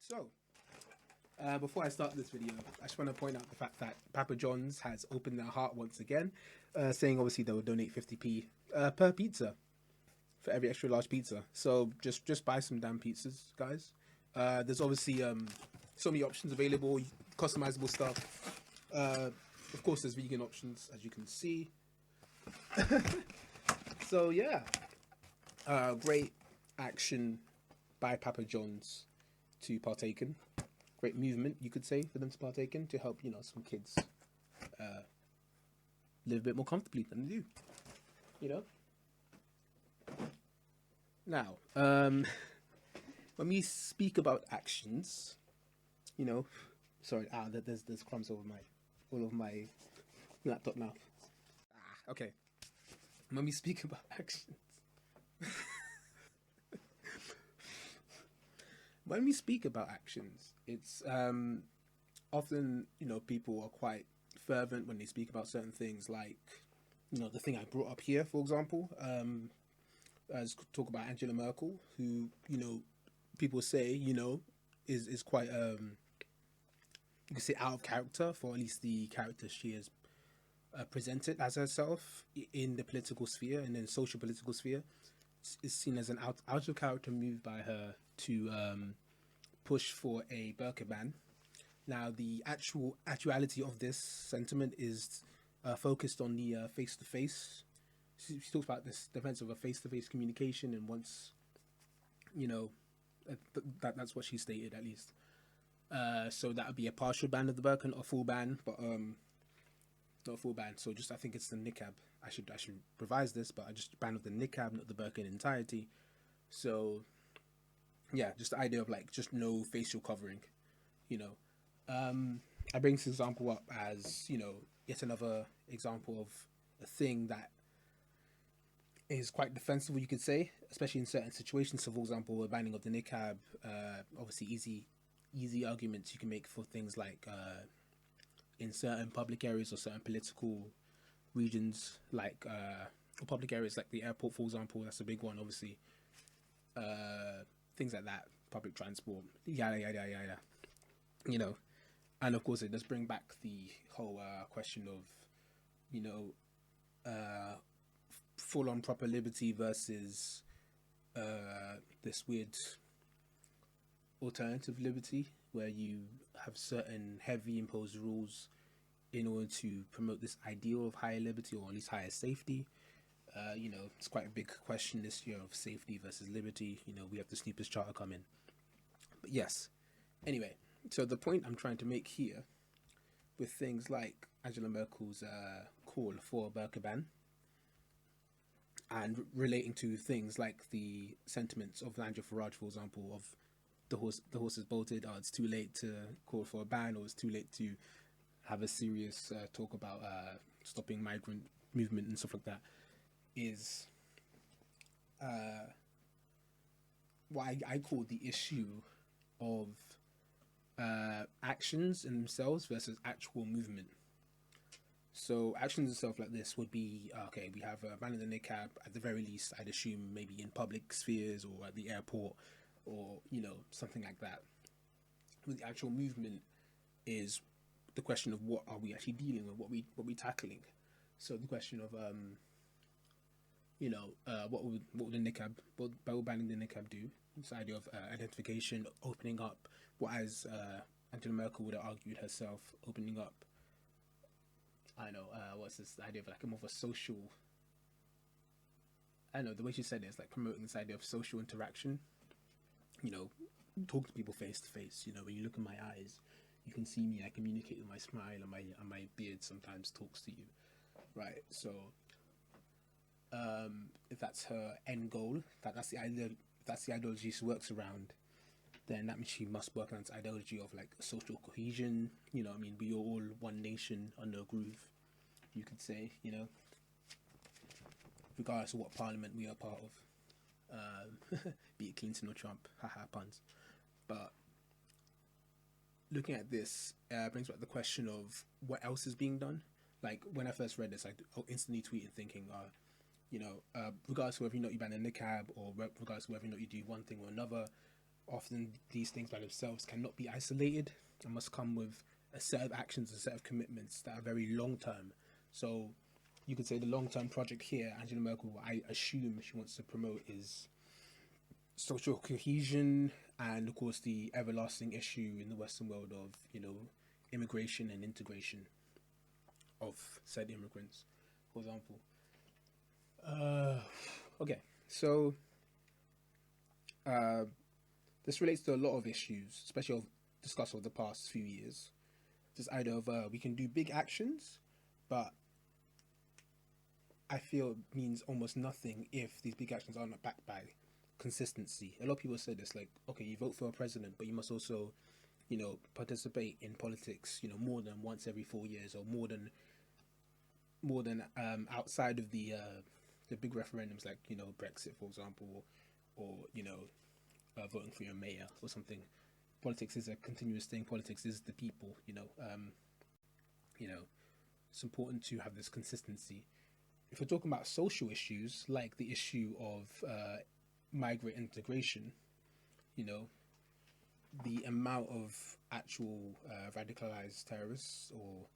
So, before I start this video, I just want to point out the fact that Papa John's has opened their heart once again, saying obviously they will donate 50p per pizza for every extra large pizza. So just buy some damn pizzas, guys. There's obviously so many options available, customizable stuff. Of course, there's vegan options, as you can see. So yeah, great action by Papa John's to partake in. Great movement, you could say, for them to partake in to help, some kids live a bit more comfortably than they do. Now, when we speak about actions, sorry, there's crumbs all over my laptop now. Okay. When we speak about actions, when we speak about actions, it's often people are quite fervent when they speak about certain things, like the thing I brought up here, for example, as talk about Angela Merkel, who people say is quite you could say out of character for at least the character she has presented as herself in the political sphere and then social political sphere. Is seen as an out of character move by her to push for a burqa ban. Now, the actuality of this sentiment is focused on the face-to-face. She talks about this defense of a face-to-face communication, and once, that's what she stated at least. So that would be a partial ban of the burqa, not a full ban, but not a full ban. So I think it's the niqab. I should revise this, but I just ban of the niqab, not the burqa in entirety. So yeah, just the idea of just no facial covering. I bring this example up as yet another example of a thing that is quite defensible, you could say, especially in certain situations. So, for example, a banning of the niqab, obviously easy arguments you can make for things like in certain public areas or certain political regions, like or public areas like the airport, for example. That's a big one, obviously. Things like that, public transport, yada yada yada. And of course it does bring back the whole question of full on proper liberty versus this weird alternative liberty where you have certain heavy imposed rules in order to promote this ideal of higher liberty or at least higher safety. It's quite a big question this year of safety versus liberty. We have the Snoopers Charter coming. But yes, anyway, so the point I'm trying to make here with things like Angela Merkel's call for a burqa ban and relating to things like the sentiments of Nigel Farage, for example, of the horse is bolted, it's too late to call for a ban, or it's too late to have a serious talk about stopping migrant movement and stuff like that, is what I call the issue of actions in themselves versus actual movement. So actions itself like this would be, okay, we have a ban in the niqab, at the very least, I'd assume maybe in public spheres or at the airport or, something like that. But the actual movement is the question of what are we actually dealing with, what we tackling. So the question of, what would the niqab, by banning the niqab do? This idea of identification, opening up, what as Angela Merkel would have argued herself, opening up, what's this idea of a more of a social, the way she said it is promoting this idea of social interaction, talk to people face to face, when you look in my eyes, you can see me, I communicate with my smile, and my beard sometimes talks to you, right? So if that's her end goal, that's the idea, that's the ideology she works around, then that means she must work on this ideology of social cohesion. We are all one nation under a groove, you could say, regardless of what parliament we are part of, be it Clinton or Trump, haha, puns. But looking at this brings back the question of what else is being done. When I first read this, I instantly tweeted thinking, regardless of whether or not you ban a niqab or regardless of whether or not you do one thing or another, often these things by themselves cannot be isolated and must come with a set of actions, a set of commitments that are very long term. So you could say the long term project here, Angela Merkel, I assume she wants to promote is social cohesion and, of course, the everlasting issue in the Western world of, immigration and integration of said immigrants, for example. Okay, so this relates to a lot of issues, especially discussed over the past few years. This idea of we can do big actions, but I feel it means almost nothing if these big actions are not backed by consistency. A lot of people say this, like, okay, you vote for a president, but you must also, participate in politics, more than once every 4 years, or more than outside of the big referendums, like Brexit, for example, or voting for your mayor or something. Politics is a continuous thing. Politics is the people. It's important to have this consistency. If we're talking about social issues, like the issue of migrant integration, the amount of actual radicalized terrorists or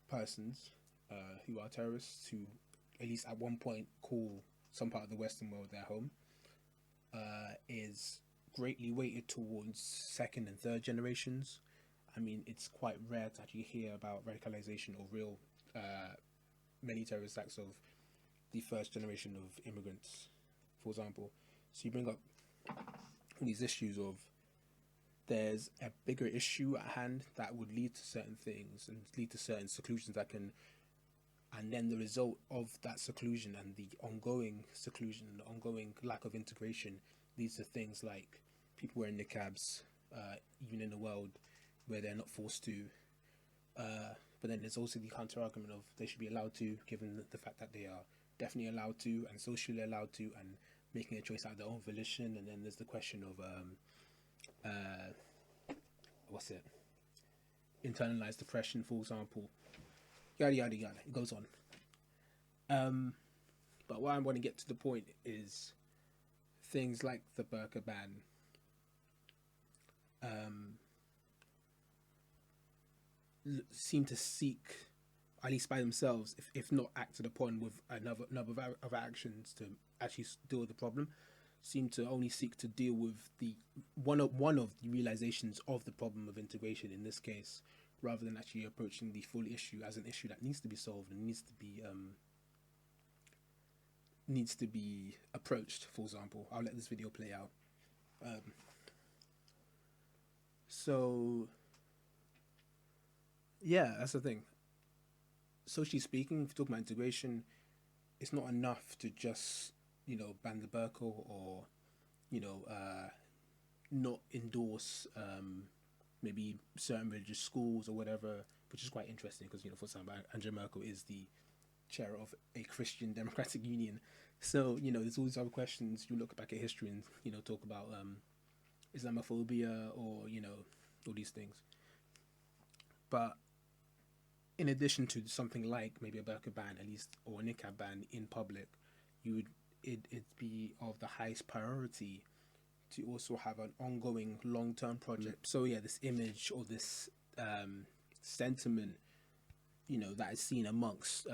persons who are terrorists, who at least at one point call some part of the Western world their home, is greatly weighted towards second and third generations. I mean, it's quite rare to actually hear about radicalization or real many terrorist acts of the first generation of immigrants, for example. So you bring up these issues of there's a bigger issue at hand that would lead to certain things and lead to certain seclusions that can, and then the result of that seclusion and the ongoing seclusion and the ongoing lack of integration leads to things like people wearing niqabs, even in a world where they're not forced to. But then there's also the counter argument of they should be allowed to, given the fact that they are definitely allowed to and socially allowed to and making a choice out of their own volition. And then there's the question of internalized depression, for example. Yada yada yada. It goes on. But what I want to get to the point is things like the burqa ban. Seem to seek, at least by themselves, if not acted upon with another number of actions to actually deal with the problem, seem to only seek to deal with the one of the realizations of the problem of integration in this case, rather than actually approaching the full issue as an issue that needs to be solved and needs to be approached. For example, I'll let this video play out. So yeah, that's the thing. Socially speaking, if you're talking about integration, it's not enough to just ban the burqa or not endorse maybe certain religious schools or whatever, which is quite interesting because for example, Angela Merkel is the chair of a Christian Democratic Union, so there's all these other questions. You look back at history and talk about Islamophobia or all these things. But in addition to something like maybe a burqa ban, at least, or a niqab ban in public, it'd be of the highest priority to also have an ongoing long-term project. So yeah, this image or this sentiment, that is seen amongst,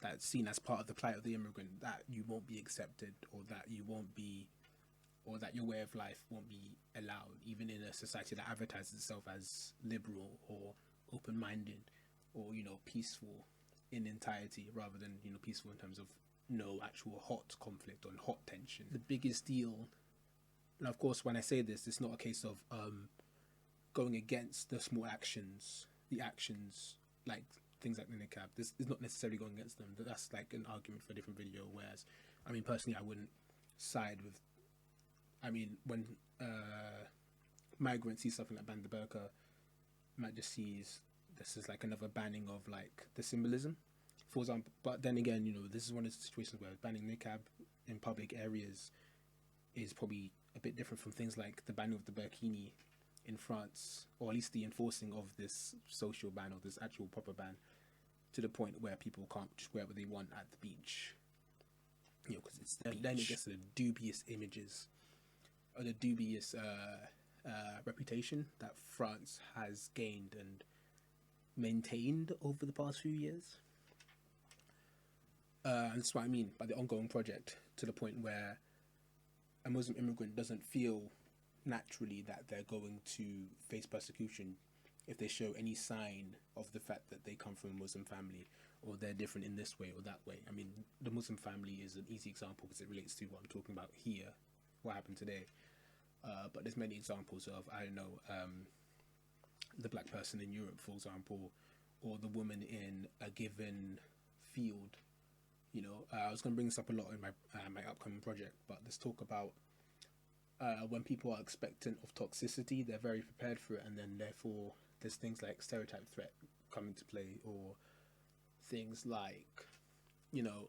that's seen as part of the plight of the immigrant, that you won't be accepted, or that you won't be, or that your way of life won't be allowed, even in a society that advertises itself as liberal or open-minded or peaceful in entirety, rather than peaceful in terms of no actual hot conflict or hot tension. The biggest deal, and of course when I say this, it's not a case of going against the small actions, the actions like things like the niqab. This is not necessarily going against them. That's like an argument for a different video. Whereas, I mean, personally, I wouldn't side with. I mean, when migrants see something like ban the burqa, might just sees this is like another banning of like the symbolism, for example. But then again, this is one of the situations where banning niqab in public areas is probably a bit different from things like the banning of the burkini in France, or at least the enforcing of this social ban or this actual proper ban, to the point where people can't just wear what they want at the beach. Because it's then it gets to the dubious images or the dubious reputation that France has gained and maintained over the past few years. And that's what I mean by the ongoing project, to the point where a Muslim immigrant doesn't feel naturally that they're going to face persecution if they show any sign of the fact that they come from a Muslim family, or they're different in this way or that way. I mean, the Muslim family is an easy example because it relates to what I'm talking about here, what happened today. But there's many examples of, I don't know, the black person in Europe, for example, or the woman in a given field. You know, I was going to bring this up a lot in my upcoming project, but let's talk about when people are expectant of toxicity, they're very prepared for it, and then therefore there's things like stereotype threat come into play, or things like, you know,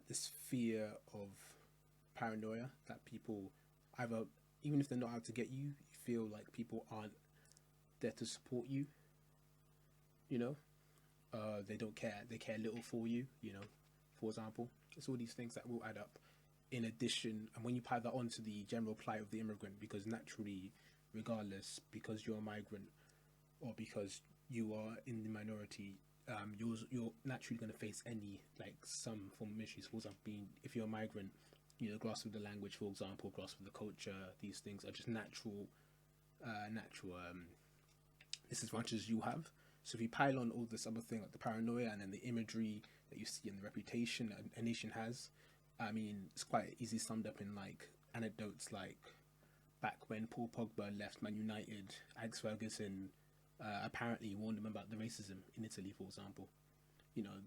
this fear of paranoia that people either, even if they're not out to get you, feel like people aren't there to support you, you know. They don't care, they care little for you, you know, for example. It's all these things that will add up in addition, and when you pile that onto the general plight of the immigrant, because naturally, regardless, because you're a migrant or because you are in the minority, you're naturally going to face any, like, some form of issues. For example, if you're a migrant, you know, grasp of the language, for example, grasp of the culture, these things are just natural disadvantages you have. So if you pile on all this other thing, like the paranoia and then the imagery that you see and the reputation a nation has, I mean, it's quite easily summed up in, like, anecdotes like back when Paul Pogba left Man United, Alex Ferguson apparently warned him about the racism in Italy, for example. You know,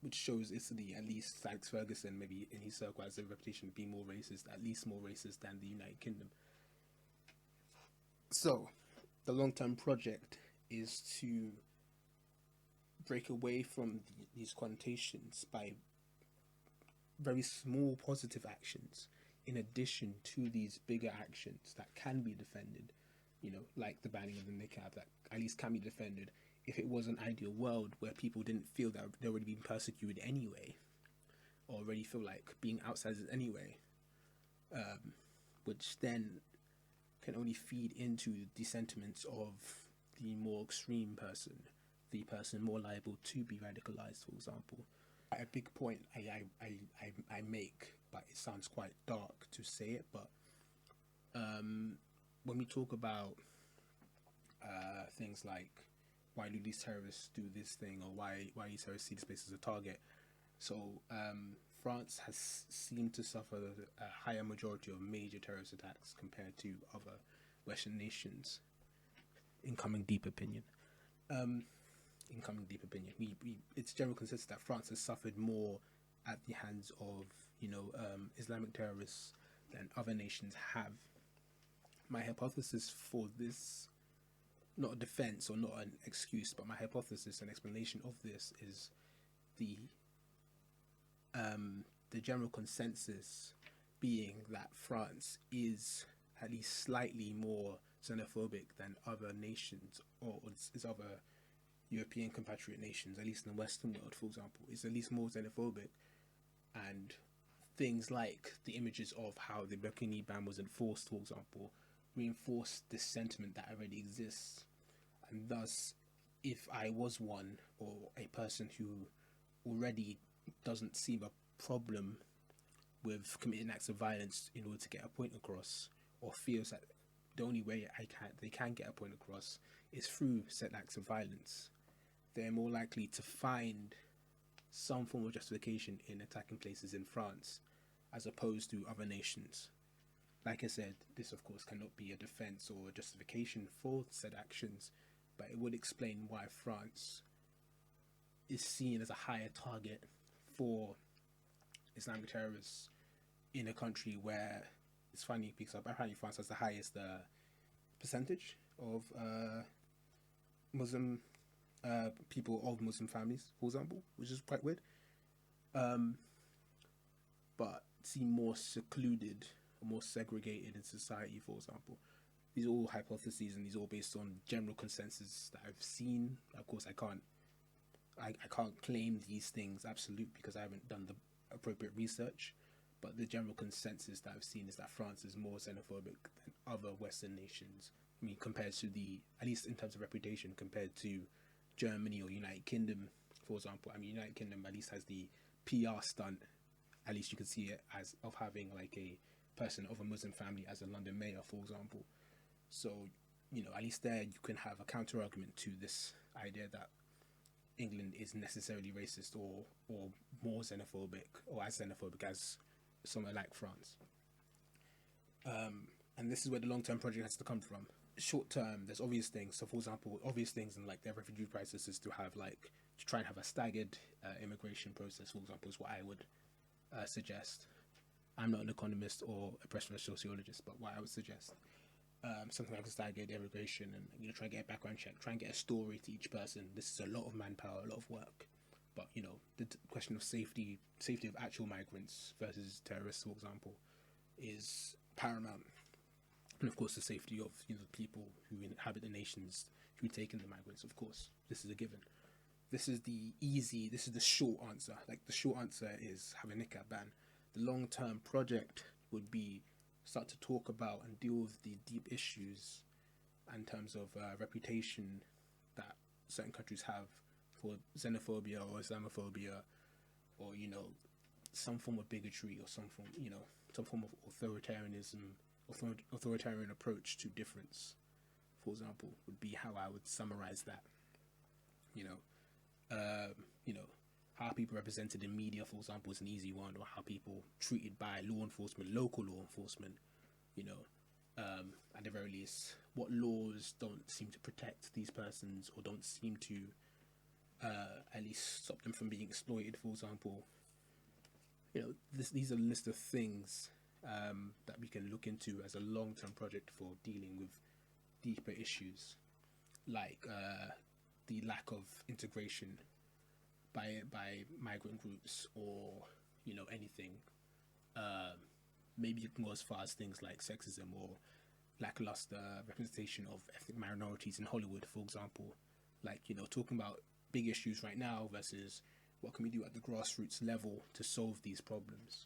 which shows Italy, at least Alex Ferguson, maybe in his circle, has a reputation of being more racist, at least more racist than the United Kingdom. So, the long-term project is to break away from these connotations by very small positive actions in addition to these bigger actions that can be defended, you know, like the banning of the niqab, that at least can be defended if it was an ideal world where people didn't feel that they were already being persecuted anyway, or already feel like being outsiders anyway, which then can only feed into the sentiments of the more extreme person, the person more liable to be radicalized, for example. A big point I make, but it sounds quite dark to say it, but when we talk about things like why do these terrorists do this thing, or why these terrorists see this place as a target, so France has seemed to suffer a higher majority of major terrorist attacks compared to other Western nations. Incoming deep opinion. It's general consensus that France has suffered more at the hands of, you know, Islamic terrorists than other nations have. My hypothesis for this, not a defense or not an excuse, but my hypothesis and explanation of this is the general consensus being that France is at least slightly more xenophobic than other nations, or its other European compatriot nations, at least in the Western world, for example, is at least more xenophobic. And things like the images of how the Burkini ban was enforced, for example, reinforce this sentiment that already exists. And thus, if I was one, or a person who already doesn't see a problem with committing acts of violence in order to get a point across, or feels that the only way they can get a point across is through said acts of violence, they're more likely to find some form of justification in attacking places in France as opposed to other nations. Like I said, this of course cannot be a defense or a justification for said actions, but it would explain why France is seen as a higher target for Islamic terrorists in a country where, it's funny because apparently France has the highest percentage of Muslim people of Muslim families, for example, which is quite weird. But seem more secluded, more segregated in society, for example. These are all hypotheses, and these are all based on general consensus that I've seen. Of course, I can't claim these things absolute because I haven't done the appropriate research. But the general consensus that I've seen is that France is more xenophobic than other Western nations. I mean, compared to at least in terms of reputation, compared to Germany or United Kingdom, for example. I mean, United Kingdom at least has the PR stunt, at least you can see it, as of having like a person of a Muslim family as a London mayor, for example. So, at least there you can have a counter argument to this idea that England is necessarily racist or more xenophobic or as xenophobic as somewhere like France. And this is where the long-term project has to come from. Short term, there's obvious things. So, for example, obvious things in like the refugee crisis is to try and have a staggered immigration process. For example, is what I would suggest. I'm not an economist or a professional sociologist, but what I would suggest, something like a staggered immigration, and try and get a background check, try and get a story to each person. This is a lot of manpower, a lot of work. But the question of safety of actual migrants versus terrorists, for example, is paramount. And of course, the safety of the people who inhabit the nations who take in the migrants. Of course, this is a given. This is the short answer. Like, the short answer is have a niqab ban. The long-term project would be start to talk about and deal with the deep issues in terms of reputation that certain countries have for xenophobia or Islamophobia, or some form of bigotry, or some form of authoritarian approach to difference, for example, would be how I would summarize that. How people represented in media, for example, is an easy one, or how people treated by law enforcement, local law enforcement, at the very least, what laws don't seem to protect these persons or don't seem to at least stop them from being exploited, for example. These are a list of things that we can look into as a long-term project for dealing with deeper issues, like the lack of integration by migrant groups, or anything. Maybe you can go as far as things like sexism or lackluster representation of ethnic minorities in Hollywood, for example. Like, talking about big issues right now versus what can we do at the grassroots level to solve these problems.